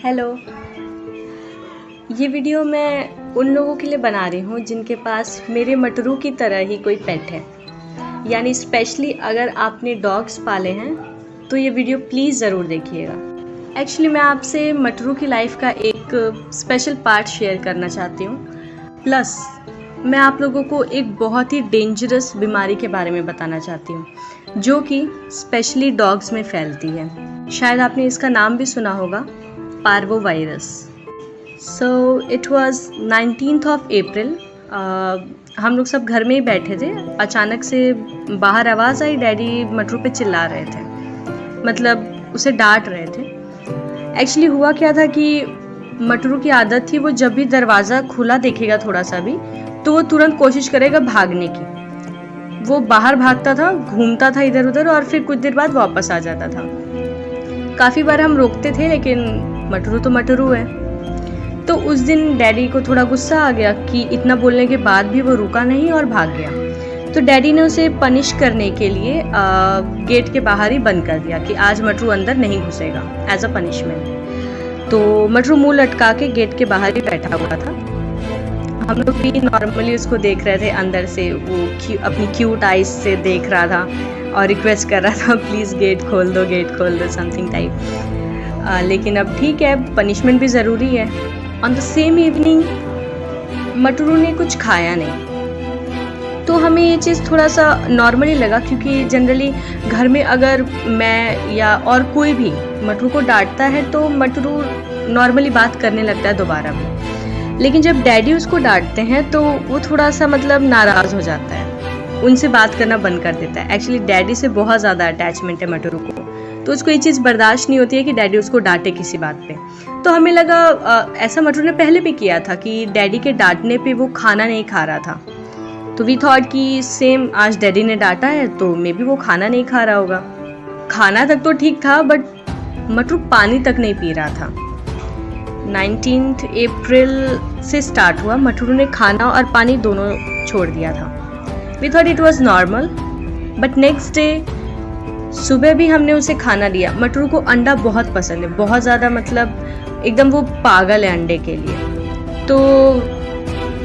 Hello. ये video मैं उन लोगों के लिए बना रही हूँ जिनके पास मेरे मटरू की तरह ही कोई पेट है, यानी स्पेशली अगर आपने डॉग्स पाले हैं तो ये वीडियो प्लीज़ ज़रूर देखिएगा। एक्चुअली मैं आपसे मटरू की लाइफ का एक स्पेशल पार्ट शेयर करना चाहती हूँ, प्लस मैं आप लोगों को एक बहुत ही डेंजरस बीमारी के बारे में बताना चाहती हूँ जो कि स्पेशली डॉग्स में फैलती है। शायद आपने इसका नाम भी सुना होगा, parvo virus. So it was 19th of April। हम लोग सब घर में ही बैठे थे, अचानक से बाहर आवाज़ आई, डैडी मटरू पे चिल्ला रहे थे, मतलब उसे डांट रहे थे। एक्चुअली हुआ क्या था कि मटरू की आदत थी, वो जब भी दरवाज़ा खुला देखेगा थोड़ा सा भी तो वो तुरंत कोशिश करेगा भागने की। वो बाहर भागता था, घूमता था इधर उधर और फिर कुछ देर बाद वापस आ जाता था। काफ़ी बार हम रोकते थे लेकिन मटरू तो मटरू है। तो उस दिन डैडी को थोड़ा गुस्सा आ गया कि इतना बोलने के बाद भी वो रुका नहीं और भाग गया। तो डैडी ने उसे पनिश करने के लिए गेट के बाहर ही बंद कर दिया कि आज मटरू अंदर नहीं घुसेगा, एज अ पनिशमेंट। तो मटरू मुंह लटका के गेट के बाहर ही बैठा हुआ था। हम लोग भी नॉर्मली उसको देख रहे थे अंदर से, वो अपनी क्यूट आइज से देख रहा था और रिक्वेस्ट कर रहा था प्लीज़ गेट खोल दो समथिंग टाइप। लेकिन अब ठीक है, पनिशमेंट भी ज़रूरी है। On the same evening Matru ने कुछ खाया नहीं, तो हमें ये चीज़ थोड़ा सा नॉर्मली लगा, क्योंकि जनरली घर में अगर मैं या और कोई भी मटरू को डांटता है तो मटरू नॉर्मली बात करने लगता है दोबारा भी। लेकिन जब डैडी उसको डांटते हैं तो वो थोड़ा सा मतलब नाराज़ हो जाता है, उनसे बात करना बंद कर देता है। एक्चुअली डैडी से बहुत ज़्यादा अटैचमेंट है मटरू को, तो उसको ये चीज़ बर्दाश्त नहीं होती है कि डैडी उसको डांटे किसी बात पे। तो हमें लगा ऐसा मटरू ने पहले भी किया था कि डैडी के डांटने पे वो खाना नहीं खा रहा था। तो वी थॉट कि सेम आज डैडी ने डांटा है तो मे बी वो खाना नहीं खा रहा होगा। खाना तक तो ठीक था बट मटरू पानी तक नहीं पी रहा था। 19th April से स्टार्ट हुआ, मटरू ने खाना और पानी दोनों छोड़ दिया था। We thought it was normal, but next day सुबह भी हमने उसे खाना दिया। मटरू को अंडा बहुत पसंद है, बहुत ज़्यादा, मतलब एकदम वो पागल है अंडे के लिए। तो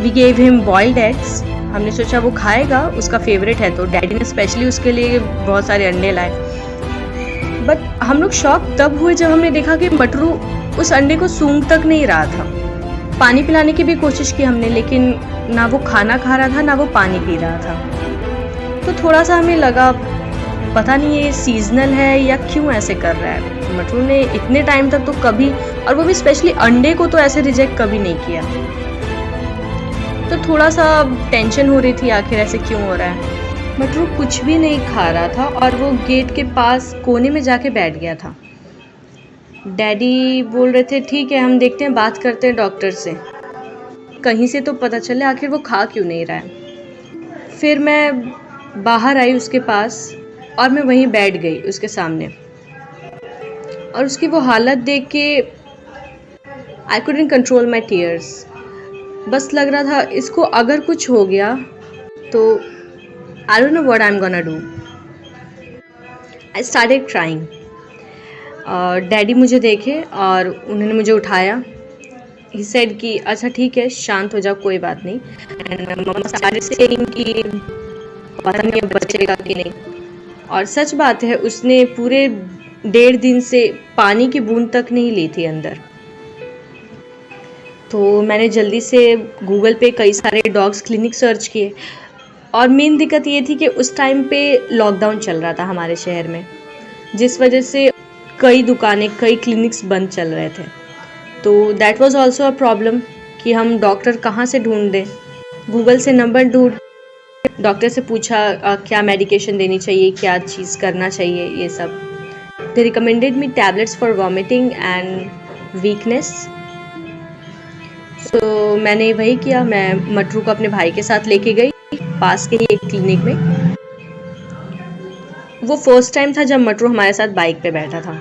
we gave him boiled eggs. हमने सोचा वो खाएगा, उसका फेवरेट है, तो डैडी ने स्पेशली उसके लिए बहुत सारे अंडे लाए। बट हम लोग शॉक तब हुए जब हमने देखा कि मटरू उस अंडे को सूंघ तक नहीं रहा था। पानी पिलाने की भी कोशिश की हमने, लेकिन ना वो खाना खा रहा था ना वो पानी पी रहा था। तो थोड़ा सा हमें लगा पता नहीं ये सीजनल है या क्यों ऐसे कर रहा है। मटरू ने इतने टाइम तक तो कभी, और वो भी स्पेशली अंडे को तो ऐसे रिजेक्ट कभी नहीं किया। तो थोड़ा सा टेंशन हो रही थी आखिर ऐसे क्यों हो रहा है। मटरू कुछ भी नहीं खा रहा था और वो गेट के पास कोने में जाके बैठ गया था। डैडी बोल रहे थे ठीक है हम देखते हैं, बात करते हैं डॉक्टर से, कहीं से तो पता चले आखिर वो खा क्यों नहीं रहा है। फिर मैं बाहर आई उसके पास और मैं वहीं बैठ गई उसके सामने, और उसकी वो हालत देख के I couldn't control my tears. बस लग रहा था इसको अगर कुछ हो गया तो I don't know what I am gonna do. I started crying. Daddy मुझे देखे और उन्होंने मुझे उठाया। ही सेड कि अच्छा ठीक है शांत हो जाओ, कोई बात नहीं। एंड मम्मा स्टार्टेड सेइंग कि पता नहीं अब बचेगा कि नहीं। और सच बात है, उसने पूरे 1.5 दिन से पानी की बूंद तक नहीं ली थी अंदर। तो मैंने जल्दी से गूगल पे कई सारे डॉग्स क्लिनिक सर्च किए, और मेन दिक्कत ये थी कि उस टाइम पे लॉकडाउन चल रहा था हमारे शहर में, जिस वजह से कई दुकानें, कई क्लिनिक्स बंद चल रहे थे। तो that was also a problem कि हम डॉक्टर कहाँ से ढूंढ दें। गूगल से नंबर ढूंढ, डॉक्टर से पूछा क्या मेडिकेशन देनी चाहिए, क्या चीज़ करना चाहिए, ये सब। They recommended me tablets for vomiting and weakness. So मैंने वही किया, मैं मटरू को अपने भाई के साथ लेके गई पास के ही एक क्लिनिक में। वो फर्स्ट टाइम था जब मटरू हमारे साथ बाइक पे बैठा था।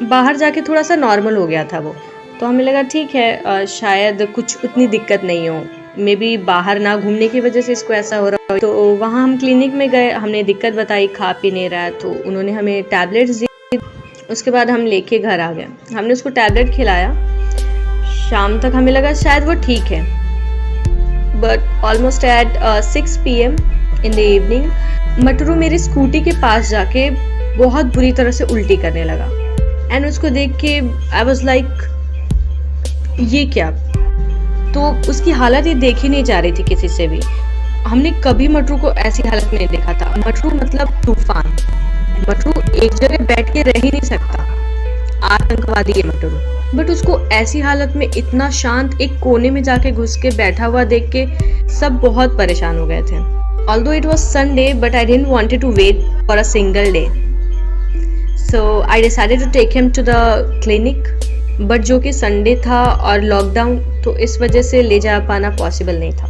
बाहर जाके थोड़ा सा नॉर्मल हो गया था वो, तो हमें लगा ठीक है शायद कुछ उतनी दिक्कत नहीं हो, मे बी बाहर ना घूमने की वजह से इसको ऐसा हो रहा हो। तो वहाँ हम क्लिनिक में गए, हमने दिक्कत बताई, खा पी नहीं रहा है, तो उन्होंने हमें टैबलेट्स दी। उसके बाद हम लेके घर आ गए। हमने उसको टैबलेट खिलाया। शाम तक हमें लगा शायद वो ठीक है, but almost at 6 PM in the evening Matru मेरी स्कूटी के पास जाके बहुत बुरी तरह से उल्टी करने लगा। एंड उसको देख के आई वॉज लाइक ये क्या। तो उसकी हालत ये देखी नहीं जा रही थी किसी से भी। हमने कभी मटरू को ऐसी हालत में नहीं देखा था। मटरू मतलब तूफान। मटरू एक जगह बैठ के रह ही नहीं सकता, आतंकवादी है मटरू। बट उसको ऐसी हालत में इतना शांत एक कोने में जाके घुस के बैठा हुआ देख के सब बहुत परेशान हो गए थे। Although it was Sunday but I didn't wanted to wait for a single day, so I decided to take him to the clinic. But जो कि संडे था और लॉकडाउन, तो इस वजह से ले जा पाना पॉसिबल नहीं था।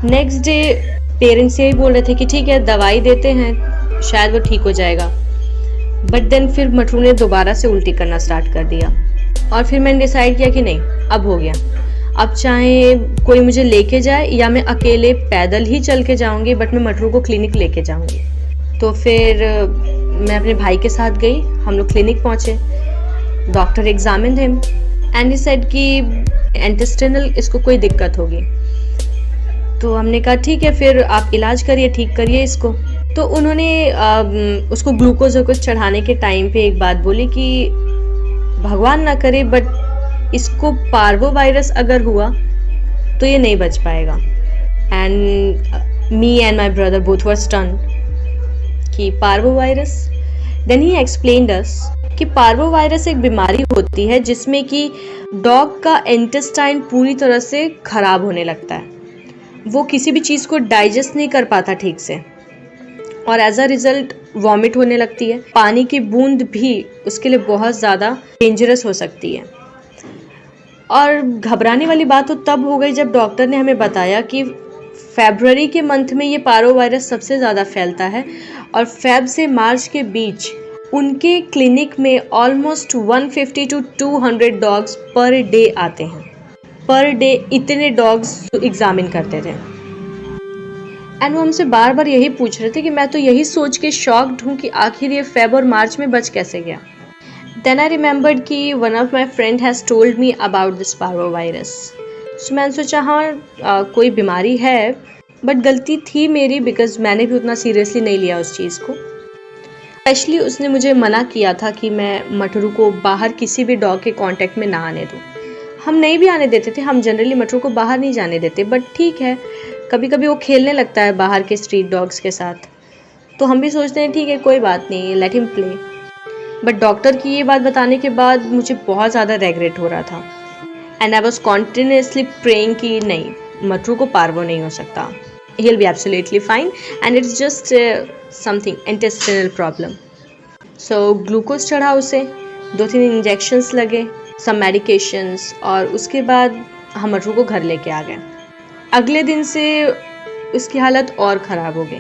नेक्स्ट डे पेरेंट्स यही बोल रहे थे कि ठीक है दवाई देते हैं, शायद वो ठीक हो जाएगा। बट देन फिर मटरू ने दोबारा से उल्टी करना स्टार्ट कर दिया। और फिर मैंने डिसाइड किया कि नहीं, अब हो गया। अब चाहे कोई मुझे लेके जाए या मैं अकेले पैदल ही चल के जाऊंगी, बट मैं मटरू को क्लिनिक लेके जाऊंगी। तो फिर मैं अपने भाई के साथ गई। हम लोग क्लिनिक पहुंचे। Doctor examined him and he said कि इंटेस्टाइनल इसको कोई दिक्कत होगी। तो हमने कहा ठीक है, फिर आप इलाज करिए, ठीक करिए इसको। तो उन्होंने उसको ग्लूकोज चढ़ाने के टाइम पे एक बात बोली कि भगवान ना करे बट इसको पार्वो वायरस अगर हुआ तो ये नहीं बच पाएगा। And me and my brother both were stunned कि parvo virus. Then he explained us कि पार्वो वायरस एक बीमारी होती है जिसमें कि डॉग का इंटेस्टाइन पूरी तरह से खराब होने लगता है। वो किसी भी चीज़ को डाइजेस्ट नहीं कर पाता ठीक से और एज अ रिजल्ट वॉमिट होने लगती है। पानी की बूंद भी उसके लिए बहुत ज़्यादा डेंजरस हो सकती है। और घबराने वाली बात तो तब हो गई जब डॉक्टर ने हमें बताया कि फरवरी के मंथ में ये पारो वायरस सबसे ज़्यादा फैलता है और फेब से मार्च के बीच उनके क्लिनिक में almost 150 to 200 dogs per day आते हैं। पर डे इतने डॉग्स एग्जामिन करते थे। एंड वो हमसे बार बार यही पूछ रहे थे कि मैं तो यही सोच के शॉक्ड हूँ कि आखिर ये फेब और मार्च में बच कैसे गया। देन आई रिमेंबर्ड कि one of my friend has told me about this parvo virus. So मैंने सोचा हाँ कोई बीमारी है, बट गलती थी मेरी बिकॉज मैंने भी उतना सीरियसली नहीं लिया उस चीज़ को। स्पेशली उसने मुझे मना किया था कि मैं मटरू को बाहर किसी भी डॉग के कांटेक्ट में ना आने दूँ। हम नहीं भी आने देते थे, हम जनरली मटरू को बाहर नहीं जाने देते, बट ठीक है कभी कभी वो खेलने लगता है बाहर के स्ट्रीट डॉग्स के साथ, तो हम भी सोचते हैं ठीक है कोई बात नहीं, let him play. But doctor की ये बात बताने के बाद मुझे बहुत ज़्यादा रेग्रेट हो रहा था and I was continuously praying कि नहीं, मटरू को पार्वो नहीं हो सकता, he will be absolutely fine and it's just something intestinal problem. So glucose चढ़ा उसे, 2-3 इंजेक्शंस लगे, सम मेडिकेशंस, और उसके बाद हम मटरू को घर लेके आ गए। अगले दिन से उसकी हालत और ख़राब हो गई।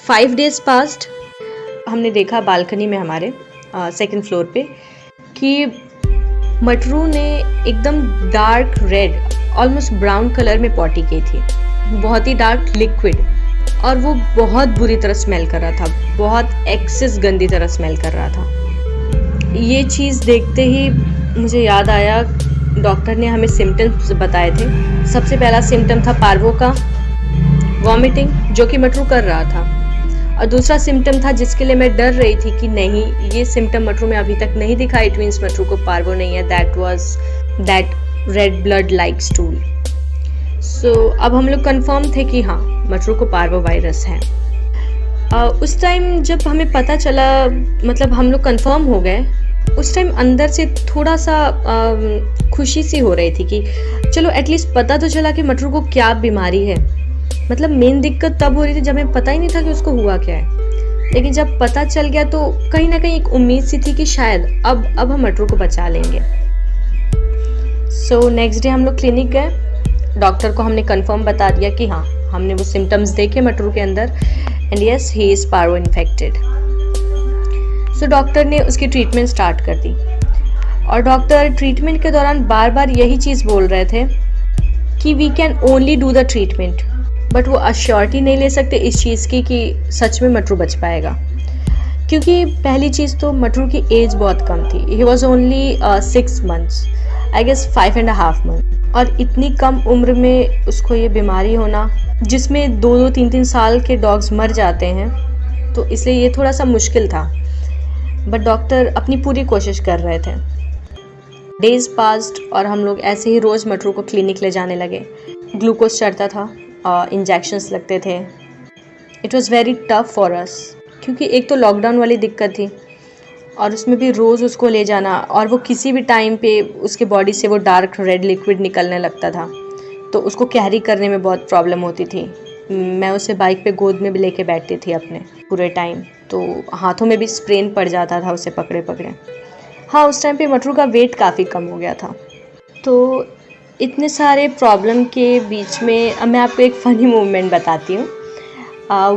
5 days पास्ट। हमने देखा बालकनी में हमारे 2nd फ्लोर पे कि मटरू ने एकदम dark red almost brown colour में पॉटी की थी, बहुत ही डार्क लिक्विड, और वो बहुत बुरी तरह स्मेल कर रहा था, बहुत एक्सेस गंदी तरह स्मेल कर रहा था। ये चीज़ देखते ही मुझे याद आया डॉक्टर ने हमें सिम्टम्स बताए थे। सबसे पहला सिम्टम था पार्वो का, वॉमिटिंग, जो कि मटरू कर रहा था, और दूसरा सिम्टम था जिसके लिए मैं डर रही थी कि नहीं ये सिम्टम मटरू में अभी तक नहीं दिखा, इट मीन्स मटरू को पार्वो नहीं है, that was that red blood like stool. So अब हम लोग कंफर्म थे कि हाँ मटरू को पार्वो वायरस है। उस टाइम जब हमें पता चला, मतलब हम लोग कंफर्म हो गए, उस टाइम अंदर से थोड़ा सा खुशी सी हो रही थी कि चलो एटलीस्ट पता तो चला कि मटरू को क्या बीमारी है। मतलब मेन दिक्कत तब हो रही थी जब हमें पता ही नहीं था कि उसको हुआ क्या है, लेकिन जब पता चल गया तो कहीं ना कहीं एक उम्मीद सी थी कि शायद अब हम मटरू को बचा लेंगे। सो नेक्स्ट डे हम लोग क्लिनिक गए। डॉक्टर को हमने कंफर्म बता दिया कि हाँ हमने वो सिम्टम्स देखे मटरू के अंदर and yes he is parvo infected. So doctor ने उसकी ट्रीटमेंट स्टार्ट कर दी, और डॉक्टर ट्रीटमेंट के दौरान बार बार यही चीज़ बोल रहे थे कि we can only do the treatment, but वो अश्योरिटी नहीं ले सकते इस चीज़ की कि सच में मटरू बच पाएगा, क्योंकि पहली चीज़ तो मटरू की एज बहुत कम थी। He was only 6 months, I guess 5.5 month. और इतनी कम उम्र में उसको ये बीमारी होना, जिसमें 2-3 साल के डॉग्स मर जाते हैं, तो इसलिए ये थोड़ा सा मुश्किल था। बट डॉक्टर अपनी पूरी कोशिश कर रहे थे। डेज पास्ड और हम लोग ऐसे ही रोज़ मटरू को क्लिनिक ले जाने लगे। ग्लूकोज चढ़ता था और इंजेक्शन्स लगते थे। It was very tough for us, क्योंकि एक तो लॉकडाउन वाली दिक्कत थी और उसमें भी रोज़ उसको ले जाना, और वो किसी भी टाइम पे उसके बॉडी से वो डार्क रेड लिक्विड निकलने लगता था, तो उसको कैरी करने में बहुत प्रॉब्लम होती थी। मैं उसे बाइक पे गोद में भी लेके बैठती थी अपने पूरे टाइम, तो हाथों में भी स्प्रेन पड़ जाता था उसे पकड़े पकड़े। हाँ, उस टाइम पे मटरू का वेट काफ़ी कम हो गया था। तो इतने सारे प्रॉब्लम के बीच में अब मैं आपको एक फ़नी मोमेंट बताती हूँ।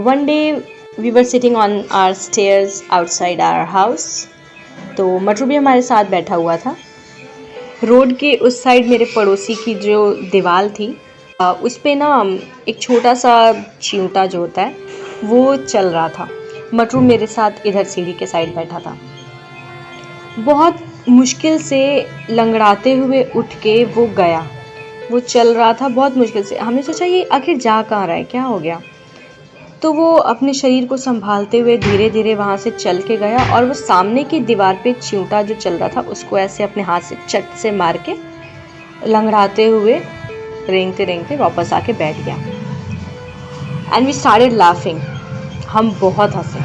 One day we were sitting on our stairs outside our house. तो मटरू भी हमारे साथ बैठा हुआ था। रोड के उस साइड मेरे पड़ोसी की जो दीवार थी, उस पे ना एक छोटा सा चींटा जो होता है वो चल रहा था। मटरू मेरे साथ इधर सीढ़ी के साइड बैठा था। बहुत मुश्किल से लंगड़ाते हुए उठ के वो गया। वो चल रहा था बहुत मुश्किल से। हमने सोचा ये आखिर जा कहाँ रहा है, क्या हो गया। तो वो अपने शरीर को संभालते हुए धीरे धीरे वहाँ से चल के गया, और वो सामने की दीवार पे चींटा जो चल रहा था उसको ऐसे अपने हाथ से चट से मार के लंगड़ाते हुए रेंगते रेंगते वापस आके बैठ गया। And we started laughing. हम बहुत हंसे।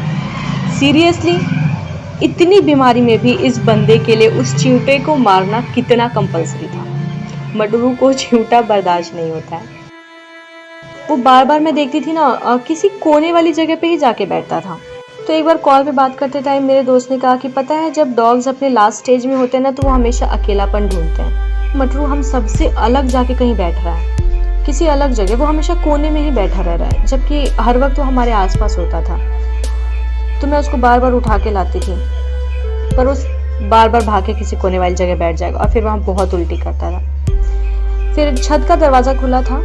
सीरियसली, इतनी बीमारी में भी इस बंदे के लिए उस चींटे को मारना कितना कंपलसरी था। मटरू को चींटा बर्दाश्त नहीं होता है। वो बार बार मैं देखती थी ना, किसी कोने वाली जगह पे ही जाके बैठता था। तो एक बार कॉल पे बात करते टाइम मेरे दोस्त ने कहा कि पता है, जब डॉग्स अपने लास्ट स्टेज में होते हैं ना, तो वो हमेशा अकेलापन ढूंढते हैं। मटरू हम सबसे अलग जाके कहीं बैठ रहा है, किसी अलग जगह। वो हमेशा कोने में ही बैठा रह रहा है, जबकि हर वक्त वो हमारे आसपास होता था। तो मैं उसको बार बार उठा के लाती थी, पर उस बार बार भाग के किसी कोने वाली जगह बैठ जाएगा और फिर वहाँ बहुत उल्टी करता था। फिर छत का दरवाज़ा खुला था,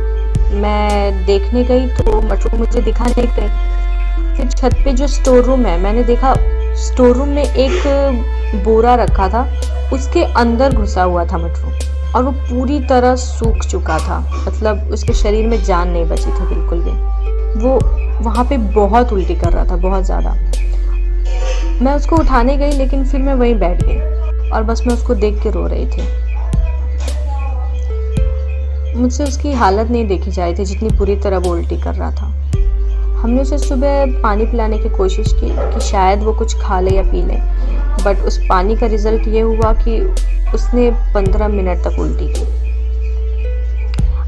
मैं देखने गई तो मटरू मुझे दिखा नहीं गई। फिर छत पे जो स्टोर रूम है, मैंने देखा स्टोर रूम में एक बोरा रखा था, उसके अंदर घुसा हुआ था मटरू, और वो पूरी तरह सूख चुका था। मतलब उसके शरीर में जान नहीं बची थी बिल्कुल भी। वो वहाँ पे बहुत उल्टी कर रहा था, बहुत ज़्यादा। मैं उसको उठाने गई, लेकिन फिर मैं वहीं बैठ गई और बस मैं उसको देख के रो रही थी। मुझसे उसकी हालत नहीं देखी जा रही थी, जितनी पूरी तरह वो उल्टी कर रहा था। हमने उसे सुबह पानी पिलाने की कोशिश की कि शायद वो कुछ खा ले या पी ले, बट उस पानी का रिज़ल्ट ये हुआ कि उसने 15 मिनट तक उल्टी की।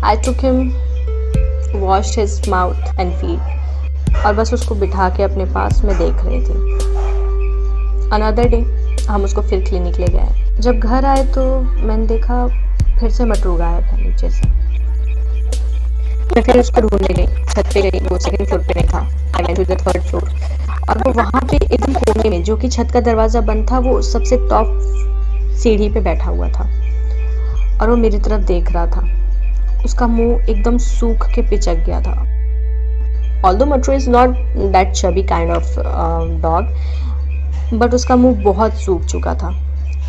I took him, washed his mouth and feet, और बस उसको बिठा के अपने पास में देख रही थी। अनदर डे हम उसको फिर क्लिनिक ले गए। जब घर आए तो मैंने देखा फिर से मटरू गायब है नीचे से। मैं फिर उसको ढूंढने गई, छत पे गई, वो सेकंड फ्लोर पे नहीं था। I went to the third floor, और वो वहाँ पे एकदम कोने में, जो कि छत का दरवाज़ा बंद था, वो सबसे टॉप सीढ़ी पे बैठा हुआ था और वो मेरी तरफ देख रहा था। उसका मुंह एकदम सूख के पिचक गया था। Although Matru is not that chubby kind of dog, but उसका मुंह बहुत सूख चुका था।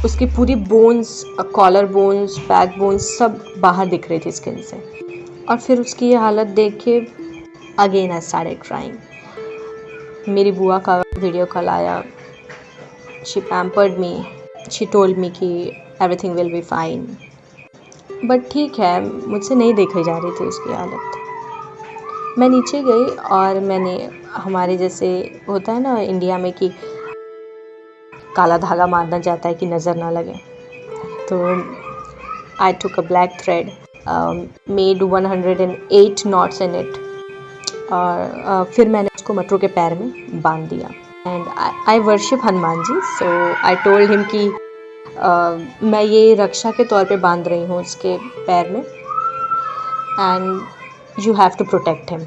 उसकी पूरी bones, collar bones, back bones सब बाहर दिख रही थी स्किन से। और फिर उसकी ये हालत देख के अगेन आई स्टार्टेड क्राइंग। मेरी बुआ का वीडियो कॉल आया। She pampered me, she told me कि everything will be fine. But ठीक है, मुझसे नहीं देखी जा रही थी उसकी हालत। मैं नीचे गई और मैंने, हमारे जैसे होता है ना इंडिया में कि काला धागा मारना चाहता है कि नज़र ना लगे, तो I took a black thread, made 108 knots in it, और फिर मैंने उसको मटरू के पैर में बांध दिया। And I worship Hanuman ji, so I told him कि मैं ये रक्षा के तौर पे बांध रही हूँ उसके पैर में, and you have to protect him,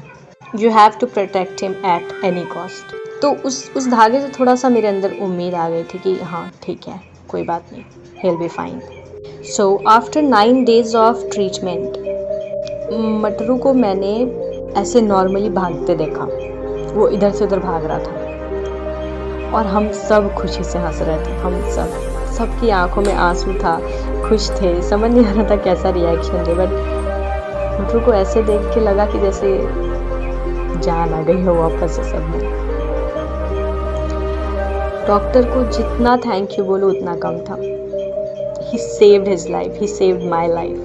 you have to protect him at any cost. तो उस धागे से थोड़ा सा मेरे अंदर उम्मीद आ गई थी कि हाँ ठीक है, कोई बात नहीं, he will be fine. So after 9 days of treatment, Matru को मैंने ऐसे नॉर्मली भागते देखा। वो इधर से उधर भाग रहा था। और हम सब खुशी से हंस रहे थे, हम सबकी आंखों में आंसू था, खुश थे, समझ नहीं आ रहा था कैसा रिएक्शन दे। बट मटरू को ऐसे देख के लगा कि जैसे जान आ गई हो वापस से सब में। डॉक्टर को जितना थैंक यू बोलो उतना कम था। He saved his life, he saved my life.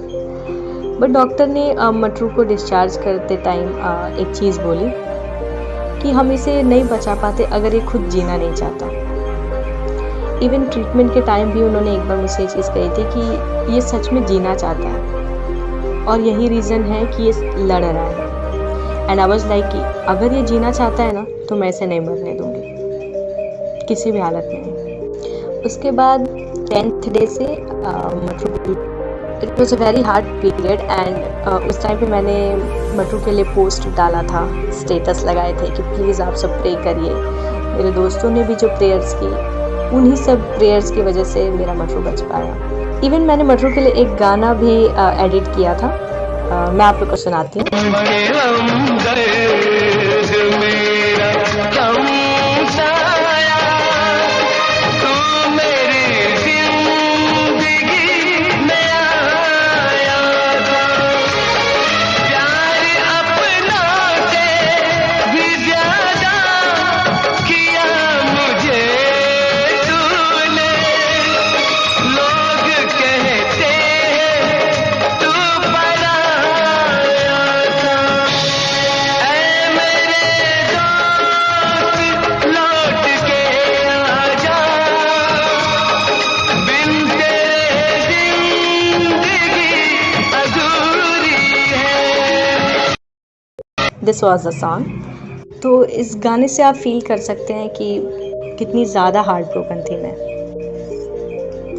But doctor ने मटरू को डिस्चार्ज करते टाइम एक चीज़ बोली कि हम इसे नहीं बचा पाते अगर ये खुद जीना नहीं चाहता। इवन ट्रीटमेंट के टाइम भी उन्होंने एक बार मुझसे ये चीज़ कही थी कि ये सच में जीना चाहता है और यही रीज़न है कि ये लड़ रहा है। एंड आई वाज लाइक कि अगर ये जीना चाहता है ना तो मैं इसे नहीं मरने दूँगी किसी भी हालत में। उसके बाद 10th डे से Matru, it was a very hard period and उस टाइम पे मैंने मटरू के लिए पोस्ट डाला था, स्टेटस लगाए थे कि प्लीज़ आप सब प्रे करिए। मेरे दोस्तों ने भी जो प्रेयर्स की, उन्हीं सब प्रेयर्स की वजह से मेरा मटरू बच पाया। इवन मैंने मटरू के लिए एक गाना भी एडिट किया था, मैं आप लोग को सुनाती हूँ। This was the song. तो इस गाने से आप फील कर सकते हैं कि कितनी ज़्यादा हार्ट ब्रोकन थी मैं।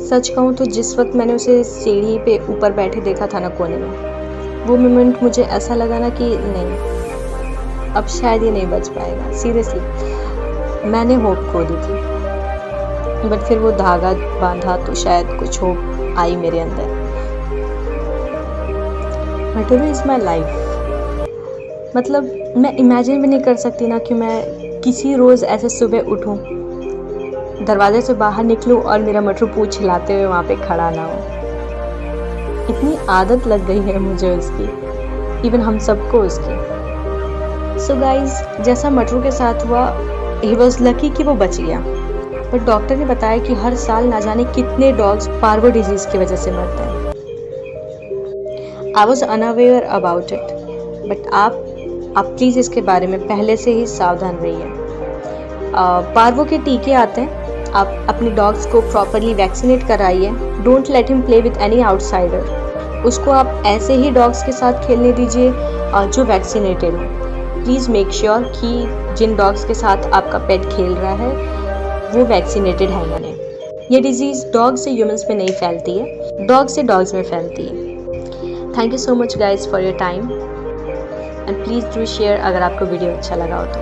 सच कहूँ तो जिस वक्त मैंने उसे सीढ़ी पे ऊपर बैठे देखा था ना कोने में, वो मोमेंट मुझे ऐसा लगा ना कि नहीं, अब शायद ये नहीं बच पाएगा। सीरियसली मैंने होप खो दी थी, बट फिर वो धागा बांधा तो शायद कुछ होप आई मेरे अंदर। Matru is my life. मतलब मैं इमेजिन भी नहीं कर सकती ना कि मैं किसी रोज़ ऐसे सुबह उठूं, दरवाजे से बाहर निकलूं और मेरा मटरू पूंछ हिलाते हुए वहाँ पे खड़ा ना हो। इतनी आदत लग गई है मुझे उसकी, इवन हम सबको उसकी। सो गाइज, जैसा मटरू के साथ हुआ, ही वॉज लकी कि वो बच गया। बट डॉक्टर ने बताया कि हर साल ना जाने कितने डॉग्स पार्वो डिजीज़ की वजह से मरते हैं। I was unaware about it, but आप प्लीज़ इसके बारे में पहले से ही सावधान रहिए। पार्वो के टीके आते हैं, आप अपने डॉग्स को प्रॉपरली वैक्सीनेट कराइए। Don't let him play with any outsider. उसको आप ऐसे ही डॉग्स के साथ खेलने दीजिए जो वैक्सीनेटेड हो। प्लीज़ मेक श्योर कि जिन डॉग्स के साथ आपका पेट खेल रहा है वो वैक्सीनेटेड है या नहीं। ये डिजीज़ डॉग से ह्यूमंस में नहीं फैलती है, डॉग से डॉग्स में फैलती है। Thank you so much guys for your time, and please do share अगर आपको वीडियो अच्छा लगा हो तो।